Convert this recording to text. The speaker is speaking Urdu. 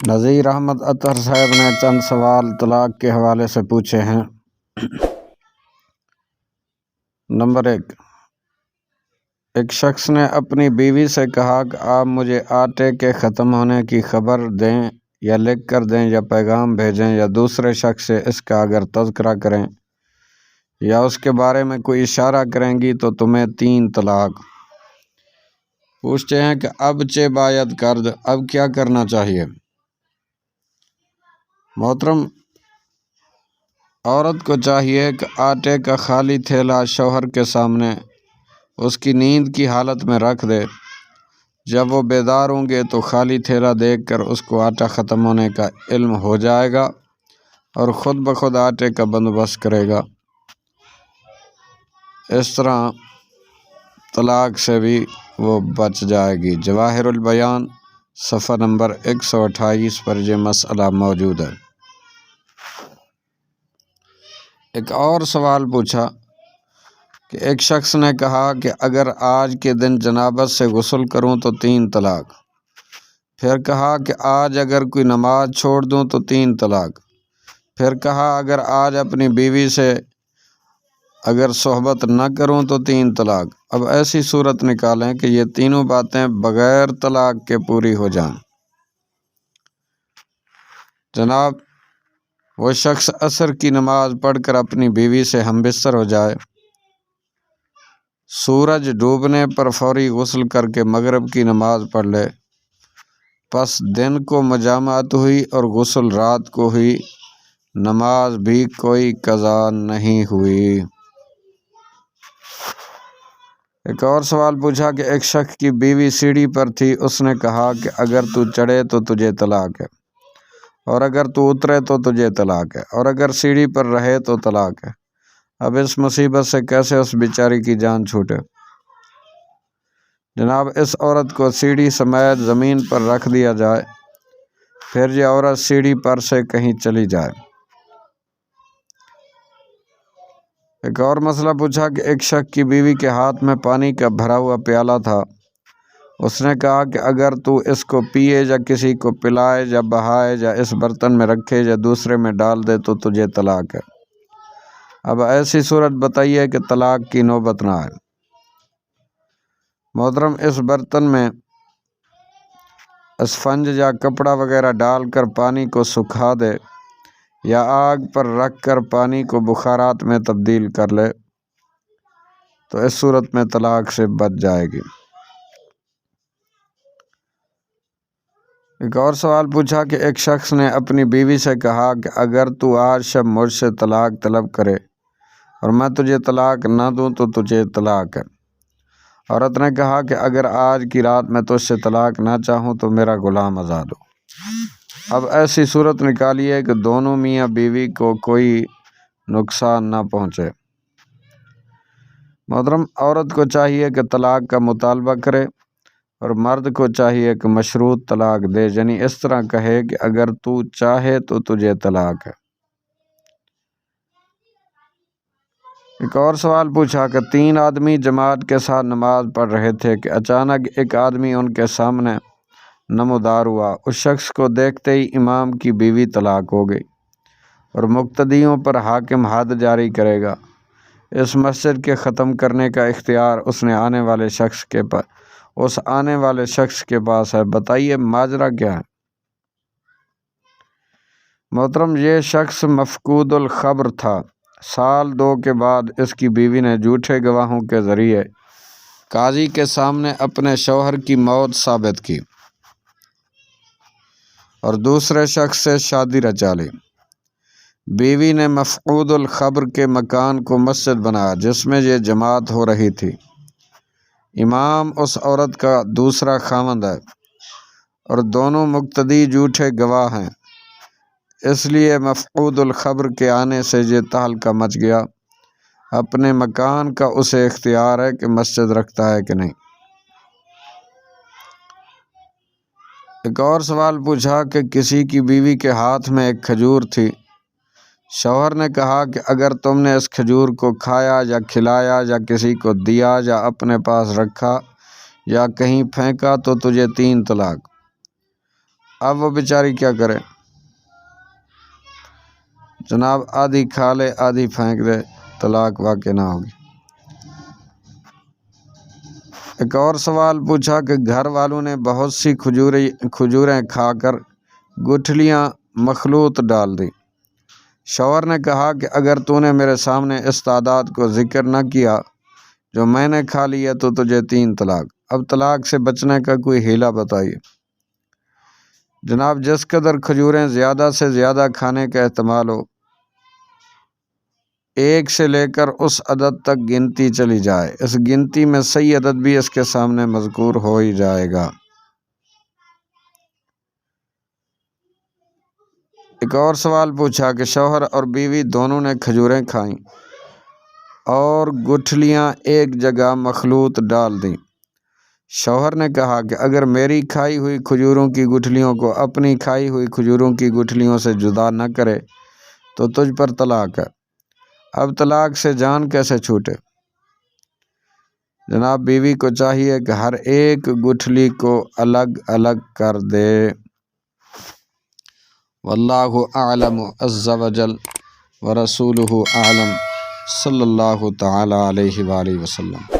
نذیر احمد اطہر صاحب نے چند سوال طلاق کے حوالے سے پوچھے ہیں۔ نمبر 1، ایک شخص نے اپنی بیوی سے کہا کہ آپ مجھے آٹے کے ختم ہونے کی خبر دیں یا لکھ کر دیں یا پیغام بھیجیں یا دوسرے شخص سے اس کا اگر تذکرہ کریں یا اس کے بارے میں کوئی اشارہ کریں گی تو تمہیں 3 طلاق۔ پوچھتے ہیں کہ اب چہ باید کرد، اب کیا کرنا چاہیے؟ محترم، عورت کو چاہیے کہ آٹے کا خالی تھیلا شوہر کے سامنے اس کی نیند کی حالت میں رکھ دے۔ جب وہ بیدار ہوں گے تو خالی تھیلا دیکھ کر اس کو آٹا ختم ہونے کا علم ہو جائے گا اور خود بخود آٹے کا بندوبست کرے گا۔ اس طرح طلاق سے بھی وہ بچ جائے گی۔ جواہر البیان صفحہ نمبر 128 پر یہ مسئلہ موجود ہے۔ ایک اور سوال پوچھا کہ ایک شخص نے کہا کہ اگر آج کے دن جنابت سے غسل کروں تو 3 طلاق۔ پھر کہا کہ آج اگر کوئی نماز چھوڑ دوں تو 3 طلاق۔ پھر کہا اگر آج اپنی بیوی سے اگر صحبت نہ کروں تو 3 طلاق۔ اب ایسی صورت نکالیں کہ یہ تینوں باتیں بغیر طلاق کے پوری ہو جائیں۔ جناب، وہ شخص عصر کی نماز پڑھ کر اپنی بیوی سے ہم بستر ہو جائے، سورج ڈوبنے پر فوری غسل کر کے مغرب کی نماز پڑھ لے، پس دن کو مجامعت ہوئی اور غسل رات کو ہوئی، نماز بھی کوئی قضا نہیں ہوئی۔ ایک اور سوال پوچھا کہ ایک شخص کی بیوی سیڑھی پر تھی، اس نے کہا کہ اگر تو چڑھے تو تجھے طلاق ہے اور اگر تو اترے تو تجھے طلاق ہے اور اگر سیڑھی پر رہے تو طلاق ہے۔ اب اس مصیبت سے کیسے اس بیچاری کی جان چھوٹے؟ جناب، اس عورت کو سیڑھی سمیت زمین پر رکھ دیا جائے، پھر یہ عورت سیڑھی پر سے کہیں چلی جائے۔ ایک اور مسئلہ پوچھا کہ ایک شخص کی بیوی کے ہاتھ میں پانی کا بھرا ہوا پیالہ تھا، اس نے کہا کہ اگر تو اس کو پیے یا کسی کو پلائے یا بہائے یا اس برتن میں رکھے یا دوسرے میں ڈال دے تو تجھے طلاق ہے۔ اب ایسی صورت بتائیے کہ طلاق کی نوبت نہ آئے۔ محترم، اس برتن میں اسفنج یا کپڑا وغیرہ ڈال کر پانی کو سکھا دے یا آگ پر رکھ کر پانی کو بخارات میں تبدیل کر لے تو اس صورت میں طلاق سے بچ جائے گی۔ ایک اور سوال پوچھا کہ ایک شخص نے اپنی بیوی سے کہا کہ اگر تو آج شب مجھ سے طلاق طلب کرے اور میں تجھے طلاق نہ دوں تو تجھے طلاق ہے۔ عورت نے کہا کہ اگر آج کی رات میں تجھ سے طلاق نہ چاہوں تو میرا غلام آزاد ہو۔ اب ایسی صورت نکالیے کہ دونوں میاں بیوی کو کوئی نقصان نہ پہنچے۔ محترم، عورت کو چاہیے کہ طلاق کا مطالبہ کرے اور مرد کو چاہیے کہ مشروط طلاق دے، یعنی اس طرح کہے کہ اگر تو چاہے تو تجھے طلاق ہے۔ ایک اور سوال پوچھا کہ 3 آدمی جماعت کے ساتھ نماز پڑھ رہے تھے کہ اچانک ایک آدمی ان کے سامنے نمودار ہوا۔ اس شخص کو دیکھتے ہی امام کی بیوی طلاق ہو گئی اور مقتدیوں پر حاکم حد جاری کرے گا۔ اس مسجد کے ختم کرنے کا اختیار اس آنے والے شخص کے پاس ہے۔ بتائیے ماجرا کیا ہے؟ محترم، یہ شخص مفقود الخبر تھا۔ سال 2 کے بعد اس کی بیوی نے جھوٹے گواہوں کے ذریعے قاضی کے سامنے اپنے شوہر کی موت ثابت کی اور دوسرے شخص سے شادی رچا لی۔ بیوی نے مفقود الخبر کے مکان کو مسجد بنایا جس میں یہ جماعت ہو رہی تھی۔ امام اس عورت کا دوسرا خاوند ہے اور دونوں مقتدی جھوٹے گواہ ہیں، اس لیے مفقود الخبر کے آنے سے یہ تہلکہ مچ گیا۔ اپنے مکان کا اسے اختیار ہے کہ مسجد رکھتا ہے کہ نہیں۔ ایک اور سوال پوچھا کہ کسی کی بیوی کے ہاتھ میں ایک کھجور تھی، شوہر نے کہا کہ اگر تم نے اس کھجور کو کھایا یا کھلایا یا کسی کو دیا یا اپنے پاس رکھا یا کہیں پھینکا تو تجھے 3 طلاق۔ اب وہ بیچاری کیا کرے؟ جناب آدھی کھا لے آدھی پھینک دے، طلاق واقع نہ ہوگی۔ ایک اور سوال پوچھا کہ گھر والوں نے بہت سی کھجوریں کھا کر گٹھلیاں مخلوط ڈال دی۔ شوہر نے کہا کہ اگر تو نے میرے سامنے اس تعداد کو ذکر نہ کیا جو میں نے کھا لی ہے تو تجھے 3 طلاق۔ اب طلاق سے بچنے کا کوئی حیلہ بتائیے۔ جناب جس قدر کھجوریں زیادہ سے زیادہ کھانے کا احتمال ہو، 1 سے لے کر اس عدد تک گنتی چلی جائے، اس گنتی میں صحیح عدد بھی اس کے سامنے مذکور ہو ہی جائے گا۔ ایک اور سوال پوچھا کہ شوہر اور بیوی دونوں نے کھجوریں کھائیں اور گٹھلیاں ایک جگہ مخلوط ڈال دیں۔ شوہر نے کہا کہ اگر میری کھائی ہوئی کھجوروں کی گٹھلیوں کو اپنی کھائی ہوئی کھجوروں کی گٹھلیوں سے جدا نہ کرے تو تجھ پر طلاق ہے۔ اب طلاق سے جان کیسے چھوٹے؟ جناب بیوی کو چاہیے کہ ہر ایک گٹھلی کو الگ الگ کر دے۔ واللہ اعلم عز وجل ورسولہ اعلم، صلی اللہ تعالی علیہ وآلہ وسلم۔